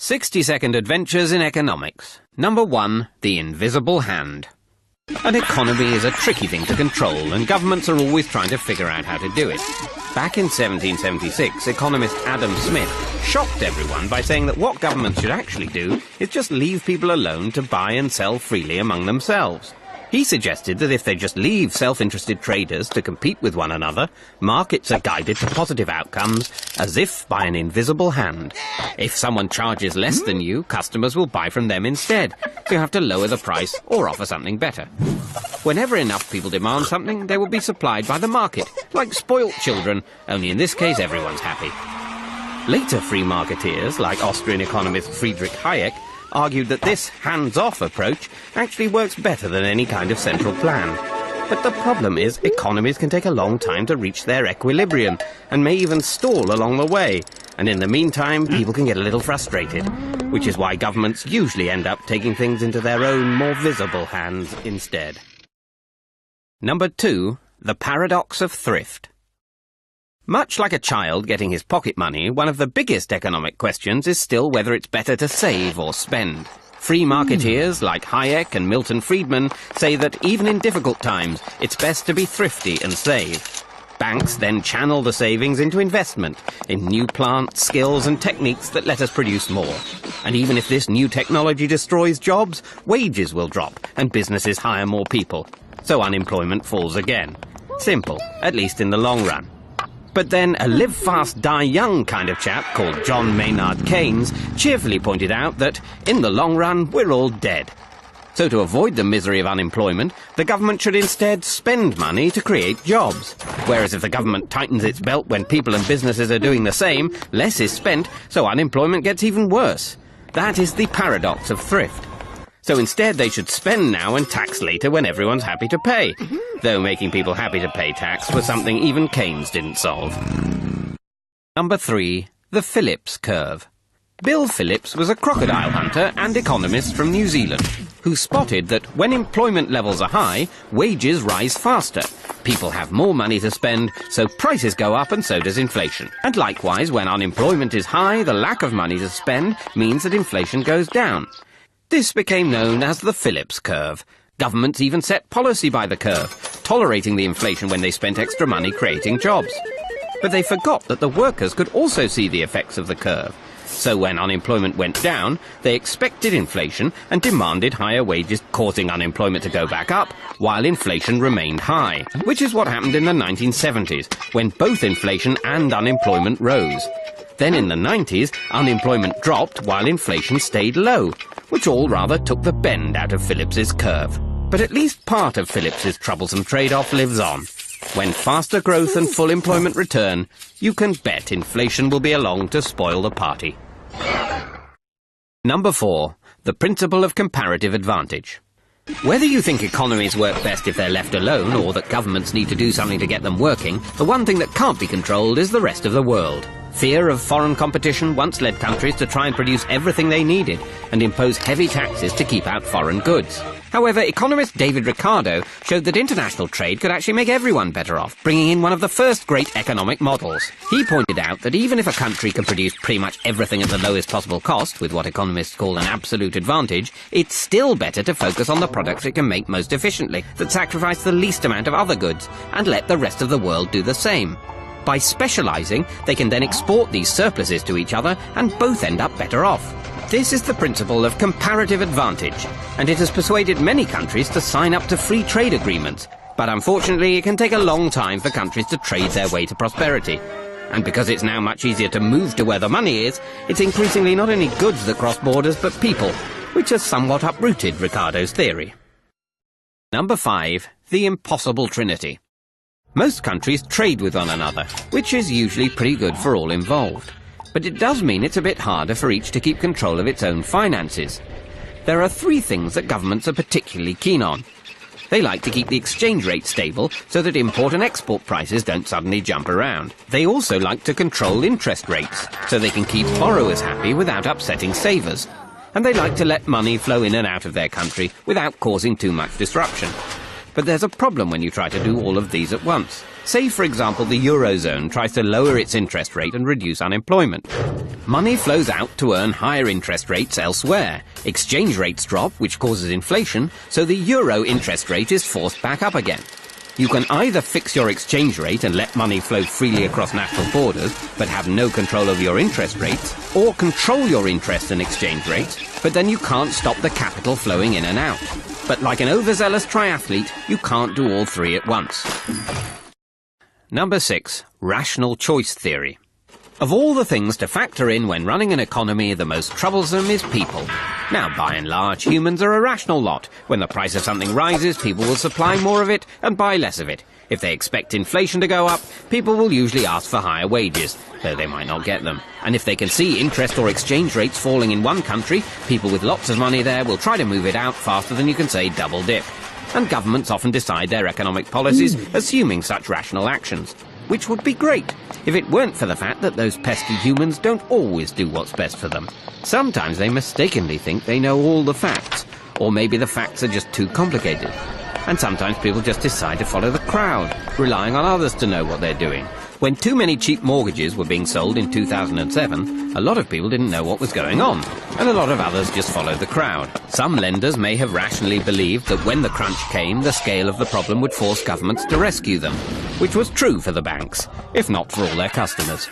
60-second adventures in economics. Number 1, the invisible hand. An economy is a tricky thing to control, and governments are always trying to figure out how to do it. Back in 1776, economist Adam Smith shocked everyone by saying that what governments should actually do is just leave people alone to buy and sell freely among themselves. He suggested that if they just leave self-interested traders to compete with one another, markets are guided to positive outcomes as if by an invisible hand. If someone charges less than you, customers will buy from them instead. So you have to lower the price or offer something better. Whenever enough people demand something, they will be supplied by the market, like spoilt children, only in this case everyone's happy. Later free marketeers, like Austrian economist Friedrich Hayek, argued that this hands-off approach actually works better than any kind of central plan. But the problem is economies can take a long time to reach their equilibrium and may even stall along the way. And in the meantime, people can get a little frustrated, which is why governments usually end up taking things into their own more visible hands instead. Number 2, the paradox of thrift. Much like a child getting his pocket money, one of the biggest economic questions is still whether it's better to save or spend. Free marketeers like Hayek and Milton Friedman say that even in difficult times, it's best to be thrifty and save. Banks then channel the savings into investment, in new plants, skills and techniques that let us produce more. And even if this new technology destroys jobs, wages will drop and businesses hire more people. So unemployment falls again. Simple, at least in the long run. But then a live fast, die young kind of chap called John Maynard Keynes cheerfully pointed out that, in the long run, we're all dead. So to avoid the misery of unemployment, the government should instead spend money to create jobs. Whereas if the government tightens its belt when people and businesses are doing the same, less is spent, so unemployment gets even worse. That is the paradox of thrift. So instead they should spend now and tax later when everyone's happy to pay. Though making people happy to pay tax was something even Keynes didn't solve. Number 3, the Phillips curve. Bill Phillips was a crocodile hunter and economist from New Zealand, who spotted that when employment levels are high, wages rise faster. People have more money to spend, so prices go up and so does inflation. And likewise, when unemployment is high, the lack of money to spend means that inflation goes down. This became known as the Phillips curve. Governments even set policy by the curve, tolerating the inflation when they spent extra money creating jobs. But they forgot that the workers could also see the effects of the curve. So when unemployment went down, they expected inflation and demanded higher wages, causing unemployment to go back up, while inflation remained high. Which is what happened in the 1970s, when both inflation and unemployment rose. Then in the 90s, unemployment dropped while inflation stayed low, which all rather took the bend out of Phillips's curve. But at least part of Phillips's troublesome trade-off lives on. When faster growth and full employment return, you can bet inflation will be along to spoil the party. Number 4, the principle of comparative advantage. Whether you think economies work best if they're left alone or that governments need to do something to get them working, the one thing that can't be controlled is the rest of the world. Fear of foreign competition once led countries to try and produce everything they needed and impose heavy taxes to keep out foreign goods. However, economist David Ricardo showed that international trade could actually make everyone better off, bringing in one of the first great economic models. He pointed out that even if a country can produce pretty much everything at the lowest possible cost, with what economists call an absolute advantage, it's still better to focus on the products it can make most efficiently, that sacrifice the least amount of other goods, and let the rest of the world do the same. By specializing, they can then export these surpluses to each other and both end up better off. This is the principle of comparative advantage, and it has persuaded many countries to sign up to free trade agreements. But unfortunately, it can take a long time for countries to trade their way to prosperity. And because it's now much easier to move to where the money is, it's increasingly not only goods that cross borders, but people, which has somewhat uprooted Ricardo's theory. Number 5, the impossible trinity. Most countries trade with one another, which is usually pretty good for all involved. But it does mean it's a bit harder for each to keep control of its own finances. There are 3 things that governments are particularly keen on. They like to keep the exchange rate stable so that import and export prices don't suddenly jump around. They also like to control interest rates so they can keep borrowers happy without upsetting savers. And they like to let money flow in and out of their country without causing too much disruption. But there's a problem when you try to do all of these at once. Say, for example, the Eurozone tries to lower its interest rate and reduce unemployment. Money flows out to earn higher interest rates elsewhere. Exchange rates drop, which causes inflation, so the euro interest rate is forced back up again. You can either fix your exchange rate and let money flow freely across national borders, but have no control over your interest rates, or control your interest and exchange rates, but then you can't stop the capital flowing in and out. But like an overzealous triathlete, you can't do all three at once. Number 6. Rational choice theory. Of all the things to factor in when running an economy, the most troublesome is people. Now, by and large, humans are a rational lot. When the price of something rises, people will supply more of it and buy less of it. If they expect inflation to go up, people will usually ask for higher wages, though they might not get them. And if they can see interest or exchange rates falling in one country, people with lots of money there will try to move it out faster than you can say double dip. And governments often decide their economic policies assuming such rational actions, which would be great if it weren't for the fact that those pesky humans don't always do what's best for them. Sometimes they mistakenly think they know all the facts, or maybe the facts are just too complicated. And sometimes people just decide to follow the crowd, relying on others to know what they're doing. When too many cheap mortgages were being sold in 2007, a lot of people didn't know what was going on, and a lot of others just followed the crowd. Some lenders may have rationally believed that when the crunch came, the scale of the problem would force governments to rescue them, which was true for the banks, if not for all their customers.